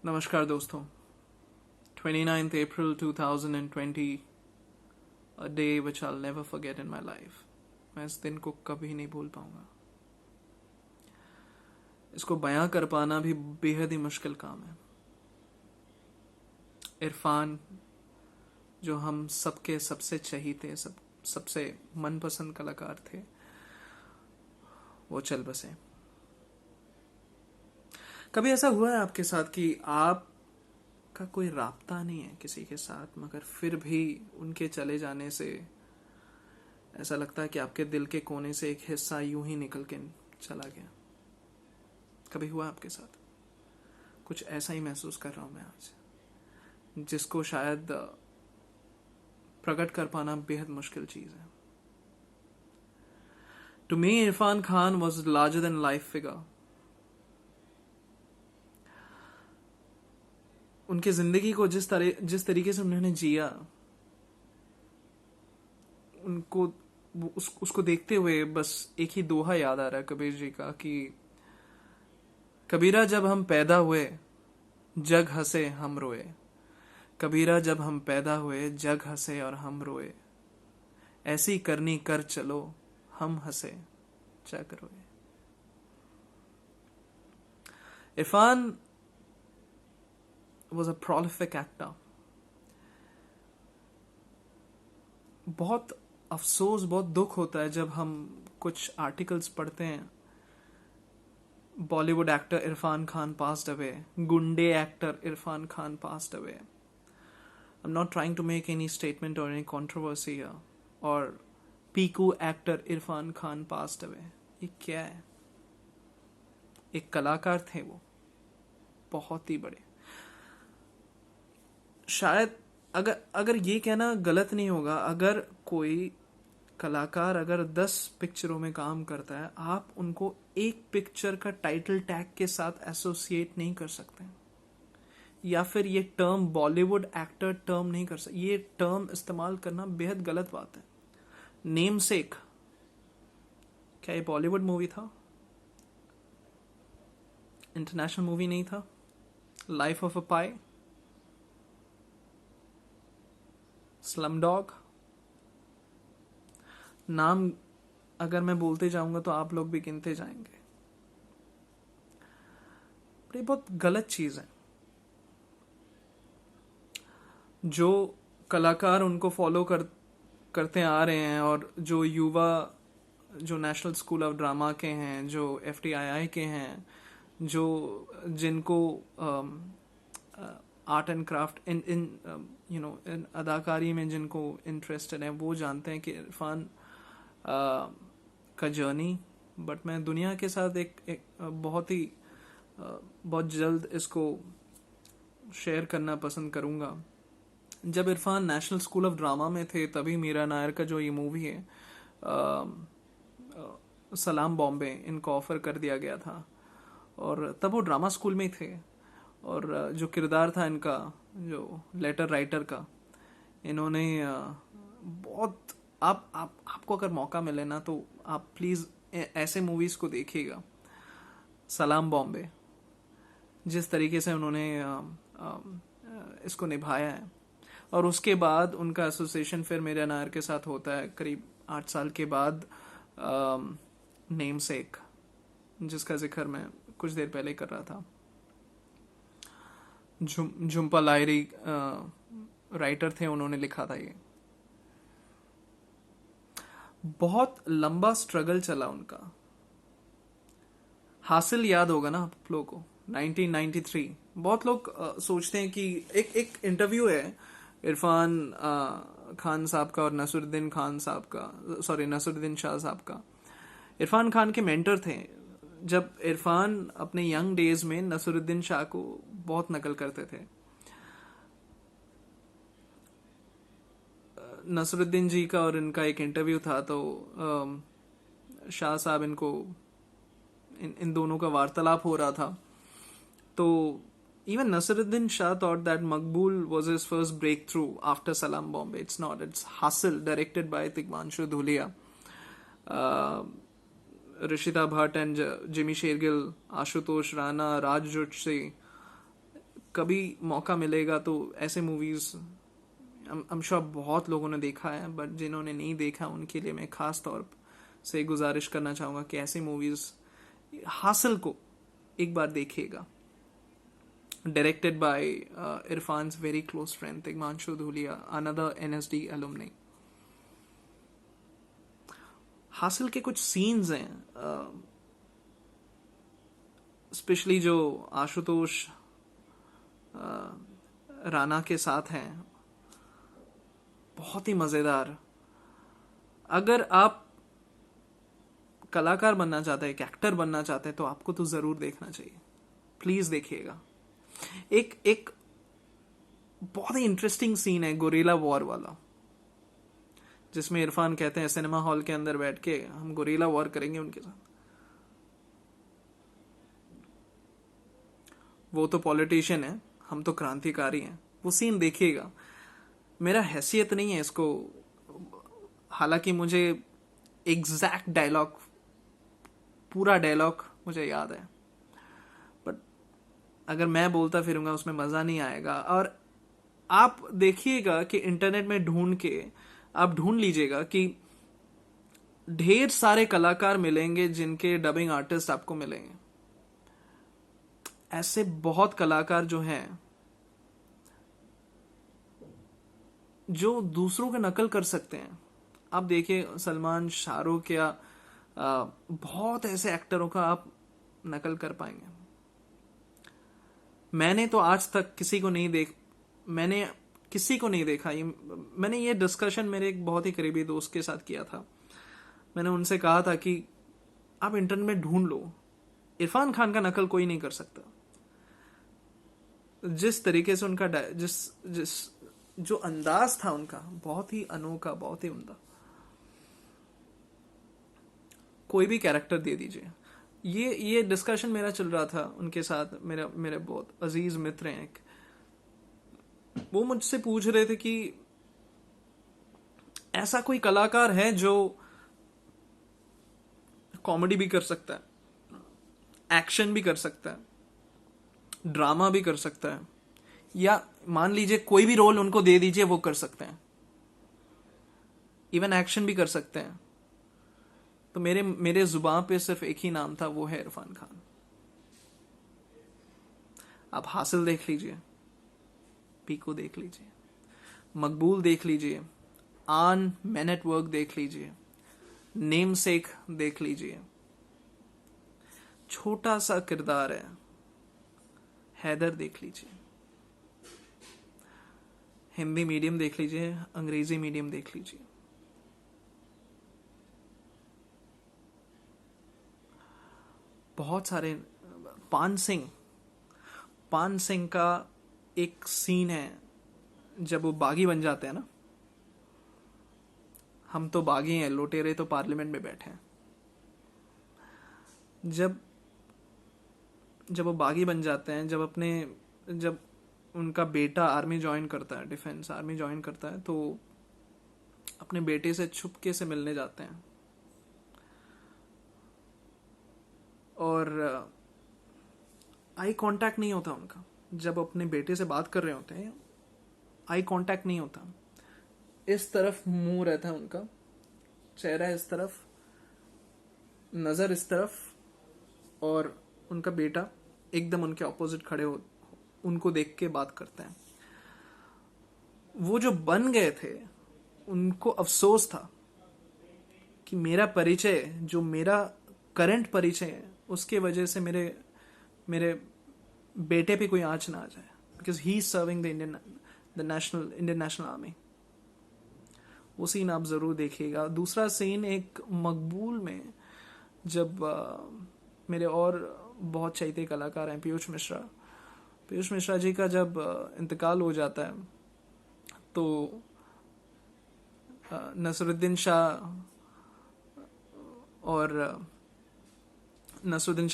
नमस्कार दोस्तों। 29th April 2020, a day which I'll never forget in my life. मैं इस दिन को कभी नहीं भूल पाऊंगा। इसको बयां कर पाना भी बेहद ही मुश्किल काम है। इरफान, जो हम सबके सबसे चहीते सबसे मनपसंद कलाकार थे, वो चल बसे। कभी ऐसा हुआ है आपके साथ कि आप का कोई राब्ता नहीं है किसी के साथ, मगर फिर भी उनके चले जाने से ऐसा लगता है कि आपके दिल के कोने से एक हिस्सा यूं ही निकल के चला गया? कभी हुआ आपके साथ? कुछ ऐसा ही महसूस कर रहा हूं मैं आज, जिसको शायद प्रकट कर पाना बेहद मुश्किल चीज है। To me Irfan Khan was larger than life figure. उनकी जिंदगी को जिस तरीके से उन्होंने जिया, उनको उसको देखते हुए बस एक ही दोहा याद आ रहा है कबीर जी का कि कबीरा जब हम पैदा हुए जग हंसे हम रोए। कबीरा जब हम पैदा हुए जग हंसे और हम रोए। ऐसी करनी कर चलो हम हंसे जग रोए। Irfan was a prolific actor. बहुत अफसोस, बहुत दुख होता है जब हम कुछ आर्टिकल्स पढ़ते हैं, Bollywood actor Irrfan Khan passed away, Gunday actor Irrfan Khan passed away. I am not trying to make any statement or any controversy और Piku actor Irrfan Khan passed away. ये क्या है? एक कलाकार थे वो, बहुत ही बड़े। शायद अगर ये कहना गलत नहीं होगा, अगर कोई कलाकार अगर 10 पिक्चरों में काम करता है, आप उनको एक पिक्चर का टाइटल टैग के साथ एसोसिएट नहीं कर सकते, या फिर ये टर्म बॉलीवुड एक्टर टर्म नहीं कर सकते। ये टर्म इस्तेमाल करना बेहद गलत बात है। नेमसेक, क्या ये बॉलीवुड मूवी था? इंटरनेशनल मूवी नहीं था? Life of a pi, Slumdog, नाम अगर मैं बोलते जाऊंगा तो आप लोग भी गिनते जाएंगे। ये बहुत गलत चीज है। जो कलाकार उनको फॉलो करते आ रहे हैं, और जो युवा जो नेशनल स्कूल ऑफ ड्रामा के हैं, जो FTII के हैं, जो जिनको आर्ट एंड क्राफ्ट इन इन अदाकारी में जिनको इंटरेस्टेड है, वो जानते हैं कि इरफान का जर्नी। बट मैं दुनिया के साथ एक बहुत जल्द इसको शेयर करना पसंद करूंगा। जब Irfan national school of drama में थे, तभी मीरा नायर का जो ये मूवी है सलाम बॉम्बे, इनको ऑफर कर दिया गया था, और तब वो ड्रामा स्कूल में ही थे। और जो किरदार था इनका, जो लेटर राइटर का, इन्होंने बहुत आपको अगर मौका मिले ना, तो आप प्लीज ऐसे मूवीज को देखिएगा। सलाम बॉम्बे, जिस तरीके से उन्होंने इसको निभाया है। और उसके बाद उनका एसोसिएशन फिर मीरा नायर के साथ होता है करीब 8 साल के बाद, नेमसेक, जिसका जिक्र मैं कुछ देर पहले कर रहा था। झुम्पा लाहिरी राइटर थे, उन्होंने लिखा था ये। बहुत लंबा स्ट्रगल चला उनका। हासिल याद होगा ना आप लोगों को, 1993। बहुत लोग सोचते हैं कि एक इंटरव्यू है इरफान खान साहब का और नसरुद्दीन खान साहब का, सॉरी नसरुद्दीन शाह साहब का। इरफान खान के मेंटर थे। जब इरफान अपने यंग डेज में नसरुद्दीन शाह को बहुत नकल करते थे, नसरुद्दीन जी का और इनका एक इंटरव्यू था, तो शाह साहब इनको इन दोनों का वार्तालाप हो रहा था। तो even Nasruddin Shah thought that Maqbool was his first breakthrough after Salam Bombay. It's not. It's Hustle, directed by Tigmanshu Dhulia. Rishita Bhatt and Jimmy Shergill, Ashutosh Rana, Raj Joshi, कभी मौका मिलेगा तो ऐसे मूवीज I'm sure बहुत लोगों ने देखा है, बट जिन्होंने नहीं देखा उनके लिए मैं खास तौर से गुजारिश करना चाहूँगा कि ऐसी मूवीज हासिल को एक बार देखिएगा. Directed by Irrfan's very close friend Tigmanshu Dhulia, another NSD alumni. हासिल के कुछ सीन्स हैं, स्पेशली जो आशुतोष राणा के साथ हैं, बहुत ही मजेदार. अगर आप कलाकार बनना चाहते हैं, एक एक्टर बनना चाहते हैं, तो आपको तो जरूर देखना चाहिए. प्लीज देखिएगा. एक एक बहुत ही इंटरेस्टिंग सीन है गोरिल्ला वॉर वाला, जिसमें इरफान कहते हैं सिनेमा हॉल के अंदर बैठ के हम गोरिल्ला वॉर करेंगे उनके साथ. वो तो पॉलिटिशियन है, हम तो क्रांतिकारी हैं. वो सीन देखिएगा. मेरा हैसियत नहीं है इसको, हालांकि मुझे एग्जैक्ट डायलॉग, पूरा डायलॉग मुझे याद है, बट अगर मैं बोलता फिरूंगा उसमें मजा नहीं आएगा. और आप देखिएगा कि इंटरनेट में ढूंढ के आप ढूंढ लीजिएगा कि ढेर सारे कलाकार मिलेंगे जिनके डबिंग आर्टिस्ट आपको मिलेंगे. ऐसे बहुत कलाकार जो हैं जो दूसरों का नकल कर सकते हैं. आप देखिए सलमान, शाहरुख या बहुत ऐसे एक्टरों का आप नकल कर पाएंगे. मैंने तो आज तक मैंने किसी को नहीं देखा. मैंने ये डिस्कशन मेरे एक बहुत ही करीबी दोस्त के साथ किया था. मैंने उनसे कहा था कि आप इंटरनेट में ढूंढ लो, इरफान खान का नकल कोई नहीं कर सकता. जिस तरीके से उनका जिस जो अंदाज था उनका, बहुत ही अनोखा, बहुत ही उम्दा. कोई भी कैरेक्टर दे दीजिए. ये डिस्कशन मेरा चल रहा था उनके साथ. मेरे बहुत अजीज मित्र हैं एक, वो मुझसे पूछ रहे थे कि ऐसा कोई कलाकार है जो कॉमेडी भी कर सकता है, एक्शन भी कर सकता है, ड्रामा भी कर सकता है, या मान लीजिए कोई भी रोल उनको दे दीजिए वो कर सकते हैं, इवन एक्शन भी कर सकते हैं. तो मेरे जुबान पे सिर्फ एक ही नाम था, वो है इरफान खान. आप हासिल देख लीजिए, पीको देख लीजिए, मकबूल देख लीजिए, आन मैन एट वर्क देख लीजिए, नेम सेक देख लीजिए. छोटा सा किरदार है, हैदर देख लीजिए. हिंदी मीडियम देख लीजिए, अंग्रेजी मीडियम देख लीजिए. बहुत सारे. पान सिंह का एक सीन है जब वो बागी बन जाते हैं ना, हम तो बागी हैं, लुटेरे तो पार्लियामेंट में बैठे हैं. जब वो बागी बन जाते हैं, जब उनका बेटा आर्मी ज्वाइन करता है, डिफेंस आर्मी ज्वाइन करता है, तो अपने बेटे से छुपके से मिलने जाते हैं. और आई कांटेक्ट नहीं होता उनका. जब अपने बेटे से बात कर रहे होते हैं, आई कांटेक्ट नहीं होता. इस तरफ मुंह रहता है उनका, चेहरा इस तरफ, नजर इस तरफ, और उनका बेटा एकदम उनके ऑपोजिट खड़े हो, उनको देख के बात करते हैं. वो जो बन गए थे, उनको अफसोस था कि मेरा परिचय, जो मेरा करंट परिचय है, उसके वजह से मेरे बेटे पे कोई आंच ना आ जाए, because he is serving the Indian national army. वो सीन आप जरूर देखिएगा. दूसरा सीन एक मकबूल में, जब मेरे और बहुत चहेते कलाकार हैं पीयूष मिश्रा जी का जब इंतकाल हो जाता है, तो नसरुद्दीन शाह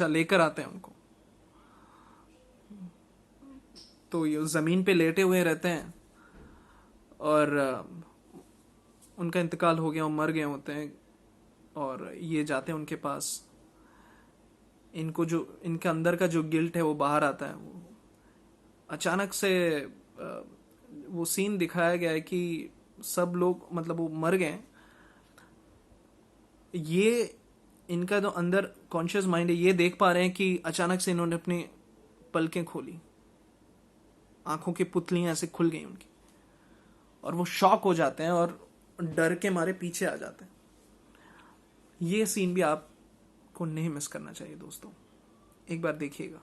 लेकर आते हैं उनको. तो ये जमीन पे लेटे हुए रहते हैं और उनका इंतकाल हो गया, वो मर गए होते हैं, और ये जाते हैं उनके पास. इनको जो इनके अंदर का जो गिल्ट है वो बाहर आता है. अचानक से वो सीन दिखाया गया है कि सब लोग मतलब वो मर गए। ये इनका जो अंदर कॉन्शियस माइंड है ये देख पा रहे हैं कि अचानक से इन्होंने अपनी पलकें खोली, आंखों की पुतलियां ऐसे खुल गई उनकी, और वो शॉक हो जाते हैं और डर के मारे पीछे आ जाते हैं। ये सीन भी आपको नहीं मिस करना चाहिए दोस्तों, एक बार देखिएगा।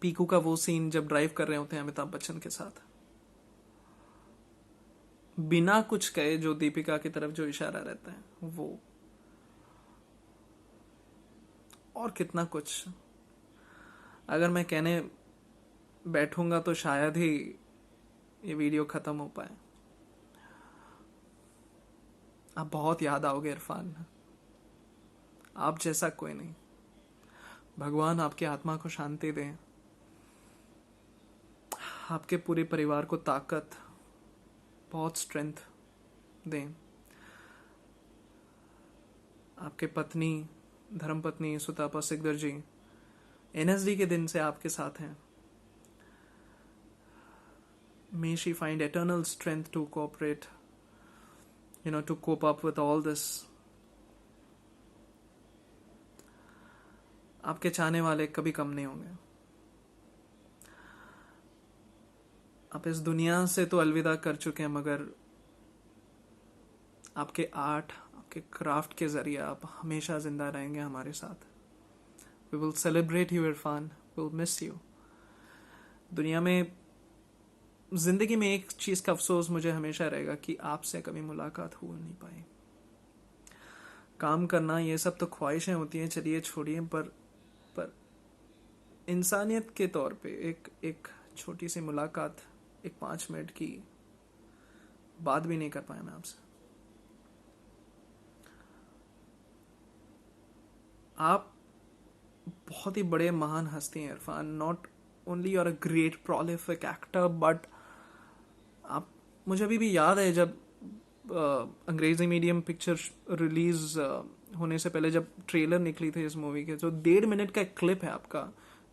पीकू का वो सीन जब ड्राइव कर रहे होते हैं अमिताभ बच्चन के साथ, बिना कुछ कहे जो दीपिका की तरफ जो इशारा रहता है वो, और कितना कुछ अगर मैं कहने बैठूंगा तो शायद ही ये वीडियो खत्म हो पाए। आप बहुत याद आओगे इरफान, आप जैसा कोई नहीं। भगवान आपकी आत्मा को शांति दे, आपके पूरे परिवार को ताकत, बहुत स्ट्रेंथ दें। आपके पत्नी, धर्मपत्नी सुतापा सिकदर जी एनएसडी के दिन से आपके साथ हैं। May she find eternal strength to cooperate, to cope up with all this. आपके चाहने वाले कभी कम नहीं होंगे। आप इस दुनिया से तो अलविदा कर चुके हैं, मगर आपके आर्ट, आपके क्राफ्ट के जरिए आप हमेशा जिंदा रहेंगे हमारे साथ। We will celebrate you Irfan, we'll miss you। दुनिया में, जिंदगी में एक चीज का अफसोस मुझे हमेशा रहेगा कि आपसे कभी मुलाकात हो नहीं पाई। काम करना ये सब तो ख्वाहिशें होती हैं, चलिए छोड़िए, पर इंसानियत के तौर पे एक छोटी सी मुलाकात, एक 5 मिनट की बात भी नहीं कर पाया मैं आपसे। आप बहुत ही बड़े महान हस्ती हैं Irfan. Not only you're a great prolific actor, but आप, मुझे अभी भी याद है जब अंग्रेजी मीडियम पिक्चर रिलीज होने से पहले जब ट्रेलर निकली थी इस मूवी के, जो 1.5 मिनट का एक क्लिप है आपका,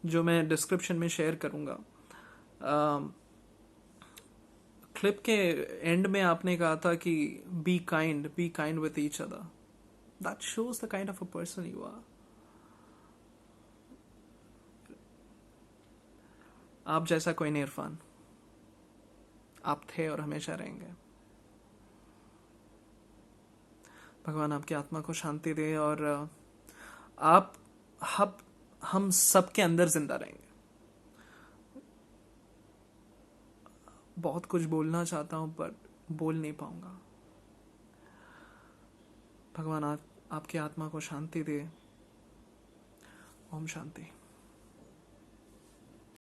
जो मैं डिस्क्रिप्शन में शेयर करूंगा। क्लिप के एंड में आपने कहा था कि be kind with each other. That shows the kind of a person you are. आप जैसा कोई नहीं इरफान, आप थे और हमेशा रहेंगे। भगवान आपकी आत्मा को शांति दे, और आप हम सबके अंदर जिंदा रहेंगे। बहुत कुछ बोलना चाहता हूं पर बोल नहीं पाऊंगा। भगवान आपकी आत्मा को शांति दे। ओम शांति।